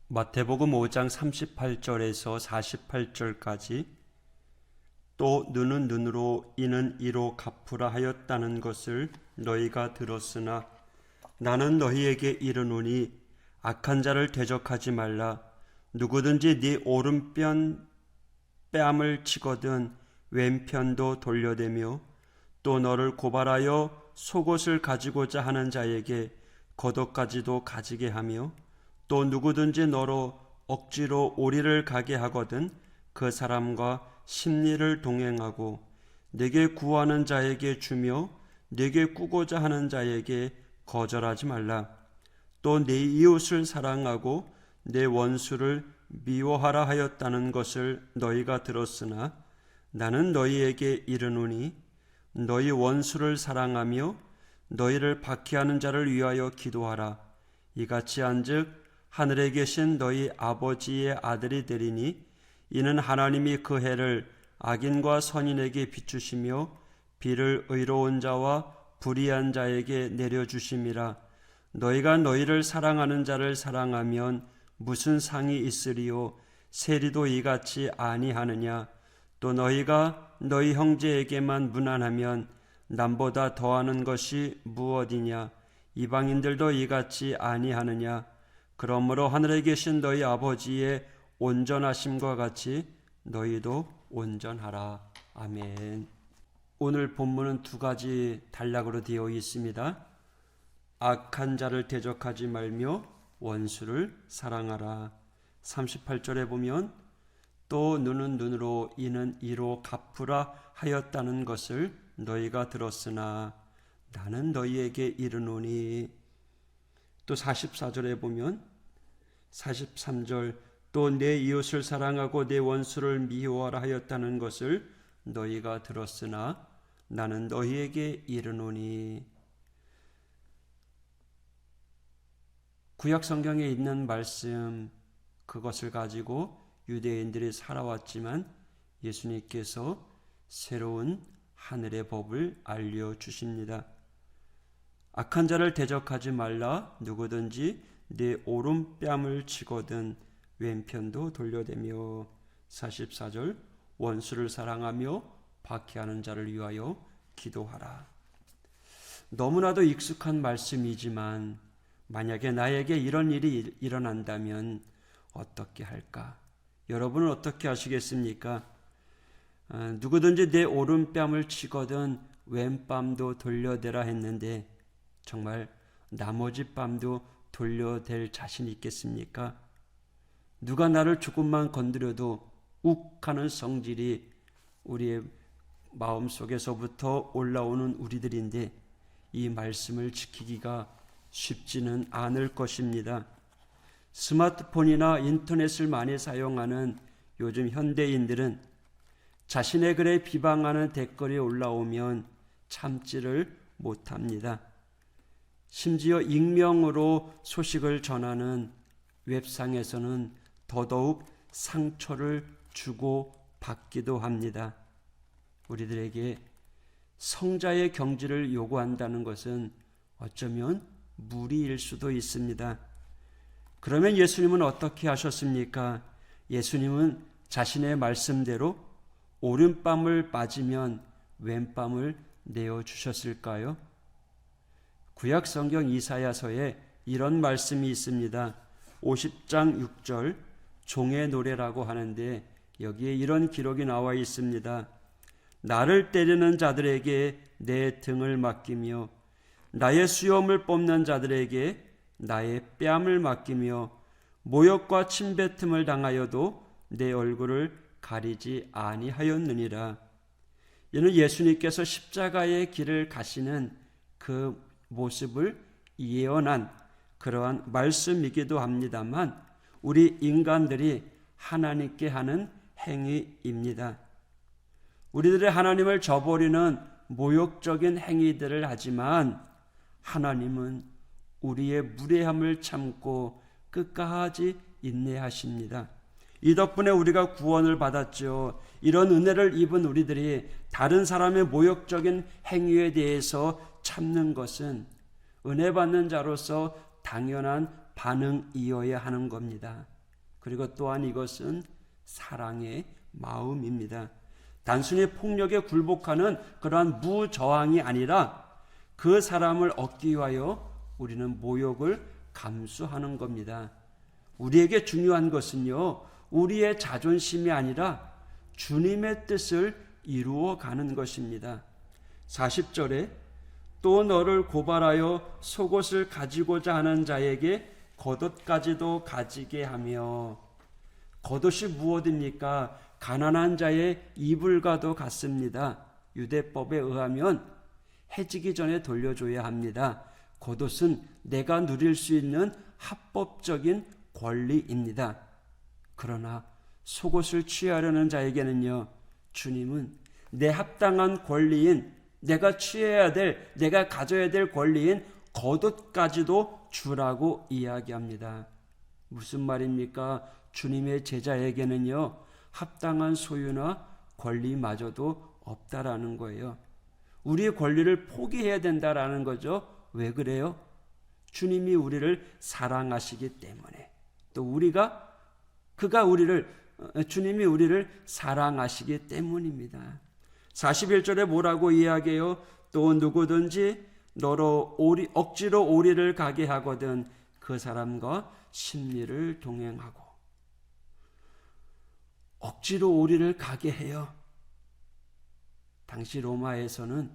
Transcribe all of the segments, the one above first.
마태복음 5장 38절에서 48절까지 또 눈은 눈으로 이는 이로 갚으라 하였다는 것을 너희가 들었으나 나는 너희에게 이르노니 악한 자를 대적하지 말라. 누구든지 네 오른편 뺨을 치거든 왼편도 돌려대며 또 너를 고발하여 속옷을 가지고자 하는 자에게 겉옷까지도 가지게 하며 또 누구든지 너로 억지로 오리를 가게 하거든 그 사람과 심리를 동행하고 네게 구하는 자에게 주며 네게 꾸고자 하는 자에게 거절하지 말라. 또 네 이웃을 사랑하고 내 원수를 미워하라 하였다는 것을 너희가 들었으나 나는 너희에게 이르노니 너희 원수를 사랑하며 너희를 박해하는 자를 위하여 기도하라. 이같이 한즉 하늘에 계신 너희 아버지의 아들이 되리니 이는 하나님이 그 해를 악인과 선인에게 비추시며 비를 의로운 자와 불의한 자에게 내려주심이라. 너희가 너희를 사랑하는 자를 사랑하면 무슨 상이 있으리요? 세리도 이같이 아니하느냐? 또 너희가 너희 형제에게만 무난하면 남보다 더하는 것이 무엇이냐? 이방인들도 이같이 아니하느냐? 그러므로 하늘에 계신 너희 아버지의 온전하심과 같이 너희도 온전하라. 아멘. 오늘 본문은 두 가지 단락으로 되어 있습니다. 악한 자를 대적하지 말며 원수를 사랑하라. 38절에 보면 또 눈은 눈으로 이는 이로 갚으라 하였다는 것을 너희가 들었으나 나는 너희에게 이르노니. 또 44절에 보면 43절 또 내 이웃을 사랑하고 내 원수를 미워하라 하였다는 것을 너희가 들었으나 나는 너희에게 이르노니. 구약 성경에 있는 말씀 그것을 가지고 유대인들이 살아왔지만 예수님께서 새로운 하늘의 법을 알려주십니다. 악한 자를 대적하지 말라. 누구든지 내 오른뺨을 치거든 왼편도 돌려대며. 44절 원수를 사랑하며 박해하는 자를 위하여 기도하라. 너무나도 익숙한 말씀이지만 만약에 나에게 이런 일이 일어난다면 어떻게 할까? 여러분은 어떻게 하시겠습니까? 누구든지 내 오른뺨을 치거든 왼뺨도 돌려대라 했는데 정말 나머지 뺨도 돌려댈 자신 있겠습니까? 누가 나를 조금만 건드려도 욱하는 성질이 우리의 마음속에서부터 올라오는 우리들인데 이 말씀을 지키기가 쉽지는 않을 것입니다. 스마트폰이나 인터넷을 많이 사용하는 요즘 현대인들은 자신의 글에 비방하는 댓글이 올라오면 참지를 못합니다. 심지어 익명으로 소식을 전하는 웹상에서는 더더욱 상처를 주고 받기도 합니다. 우리들에게 성자의 경지를 요구한다는 것은 어쩌면 무리일 수도 있습니다. 그러면 예수님은 어떻게 하셨습니까? 예수님은 자신의 말씀대로 오른뺨을 빠지면 왼뺨을 내어주셨을까요? 구약 성경 이사야서에 이런 말씀이 있습니다. 50장 6절 종의 노래라고 하는데 여기에 이런 기록이 나와 있습니다. 나를 때리는 자들에게 내 등을 맡기며 나의 수염을 뽑는 자들에게 나의 뺨을 맡기며 모욕과 침뱉음을 당하여도 내 얼굴을 가리지 아니하였느니라. 이는 예수님께서 십자가의 길을 가시는 그 모습을 예언한 그러한 말씀이기도 합니다만 우리 인간들이 하나님께 하는 행위입니다. 우리들의 하나님을 저버리는 모욕적인 행위들을 하지만 하나님은 우리의 무례함을 참고 끝까지 인내하십니다. 이 덕분에 우리가 구원을 받았죠. 이런 은혜를 입은 우리들이 다른 사람의 모욕적인 행위에 대해서 참는 것은 은혜 받는 자로서 당연한 반응이어야 하는 겁니다. 그리고 또한 이것은 사랑의 마음입니다. 단순히 폭력에 굴복하는 그러한 무저항이 아니라 그 사람을 얻기 위하여 우리는 모욕을 감수하는 겁니다. 우리에게 중요한 것은요, 우리의 자존심이 아니라 주님의 뜻을 이루어가는 것입니다. 40절에 또 너를 고발하여 속옷을 가지고자 하는 자에게 겉옷까지도 가지게 하며, 겉옷이 무엇입니까? 가난한 자의 이불과도 같습니다. 유대법에 의하면 해지기 전에 돌려줘야 합니다. 겉옷은 내가 누릴 수 있는 합법적인 권리입니다. 그러나 속옷을 취하려는 자에게는요, 주님은 내 합당한 권리인, 내가 취해야 될, 내가 가져야 될 권리인 겉옷까지도 주라고 이야기합니다. 무슨 말입니까? 주님의 제자에게는요, 합당한 소유나 권리마저도 없다라는 거예요. 우리의 권리를 포기해야 된다라는 거죠. 왜 그래요? 주님이 우리를 사랑하시기 때문에, 또 주님이 우리를 사랑하시기 때문입니다. 41절에 뭐라고 이야기해요? 또 누구든지 너로 억지로 오리를 가게 하거든 그 사람과 심리를 동행하고. 억지로 오리를 가게 해요. 당시 로마에서는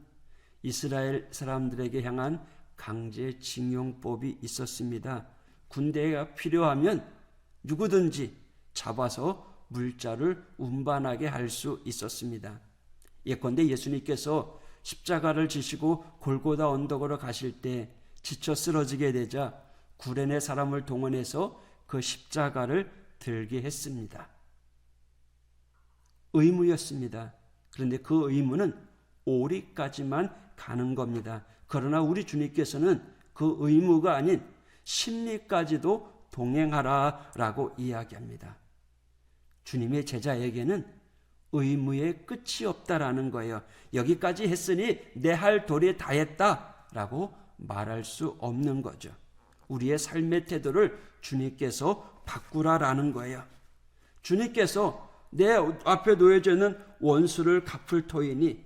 이스라엘 사람들에게 향한 강제징용법이 있었습니다. 군대가 필요하면 누구든지 잡아서 물자를 운반하게 할 수 있었습니다. 예컨대 예수님께서 십자가를 지시고 골고다 언덕으로 가실 때 지쳐 쓰러지게 되자 구레네 사람을 동원해서 그 십자가를 들게 했습니다. 의무였습니다. 그런데 그 의무는 오리까지만 가는 겁니다. 그러나 우리 주님께서는 그 의무가 아닌 심리까지도 동행하라라고 이야기합니다. 주님의 제자에게는 의무의 끝이 없다라는 거예요. 여기까지 했으니 내 할 도리 다 했다라고 말할 수 없는 거죠. 우리의 삶의 태도를 주님께서 바꾸라라는 거예요. 주님께서 내 앞에 놓여져 있는 원수를 갚을 터이니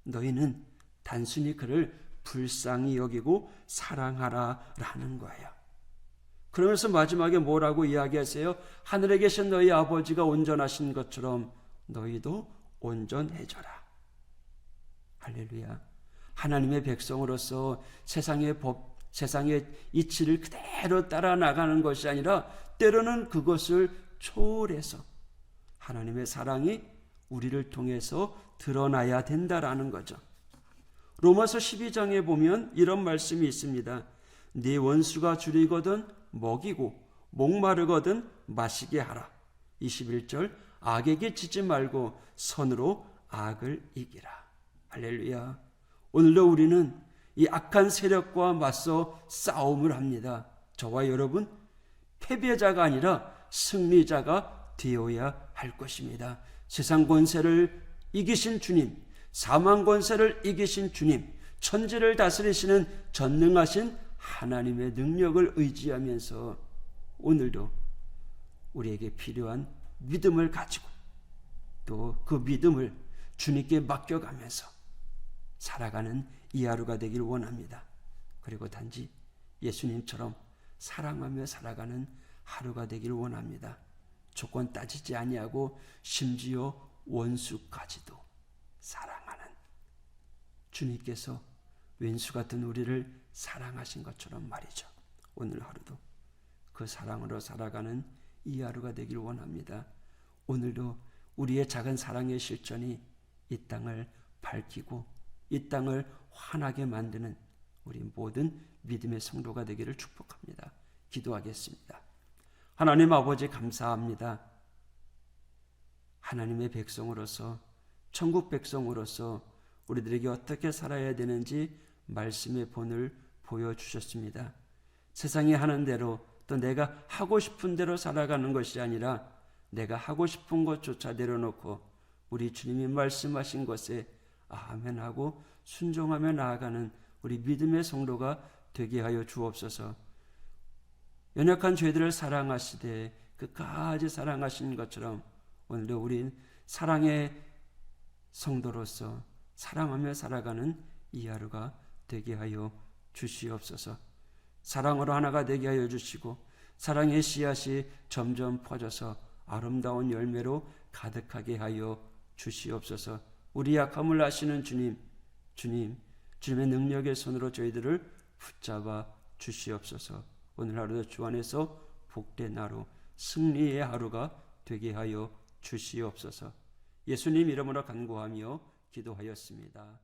너희는 단순히 그를 불쌍히 여기고 사랑하라라는 거예요. 그러면서 마지막에 뭐라고 이야기하세요? 하늘에 계신 너희 아버지가 온전하신 것처럼 너희도 온전해져라. 할렐루야. 하나님의 백성으로서 세상의 법, 세상의 이치를 그대로 따라 나가는 것이 아니라 때로는 그것을 초월해서 하나님의 사랑이 우리를 통해서 드러나야 된다라는 거죠. 로마서 12장에 보면 이런 말씀이 있습니다. 네 원수가 줄이거든 먹이고 목마르거든 마시게 하라. 21절 악에게 지지 말고 선으로 악을 이기라. 할렐루야. 오늘도 우리는 이 악한 세력과 맞서 싸움을 합니다. 저와 여러분 패배자가 아니라 승리자가 되어야 할 것입니다. 세상 권세를 이기신 주님, 사망 권세를 이기신 주님, 천지를 다스리시는 전능하신 하나님의 능력을 의지하면서 오늘도 우리에게 필요한 믿음을 가지고 또 그 믿음을 주님께 맡겨가면서 살아가는 이 하루가 되길 원합니다. 그리고 단지 예수님처럼 사랑하며 살아가는 하루가 되길 원합니다. 조건 따지지 아니하고 심지어 원수까지도 사랑하는 주님께서 왼수 같은 우리를 사랑하신 것처럼 말이죠. 오늘 하루도 그 사랑으로 살아가는 이 하루가 되길 원합니다. 오늘도 우리의 작은 사랑의 실천이 이 땅을 밝히고 이 땅을 환하게 만드는 우리 모든 믿음의 성도가 되기를 축복합니다. 기도하겠습니다. 하나님 아버지 감사합니다. 하나님의 백성으로서 천국 백성으로서 우리들에게 어떻게 살아야 되는지 말씀의 본을 보여주셨습니다. 세상이 하는 대로 또 내가 하고 싶은 대로 살아가는 것이 아니라 내가 하고 싶은 것조차 내려놓고 우리 주님이 말씀하신 것에 아멘하고 순종하며 나아가는 우리 믿음의 성도가 되게 하여 주옵소서. 연약한 죄들을 사랑하시되 끝까지 사랑하신 것처럼 오늘도 우린 사랑의 성도로서 사랑하며 살아가는 이 하루가 되게 하여 주시옵소서. 사랑으로 하나가 되게 하여 주시고 사랑의 씨앗이 점점 퍼져서 아름다운 열매로 가득하게 하여 주시옵소서. 우리 약함을 아시는 주님의 능력의 손으로 저희들을 붙잡아 주시옵소서. 오늘 하루도 주 안에서 복된 하루, 승리의 하루가 되게 하여 주시옵소서. 예수님 이름으로 간구하며 기도하였습니다.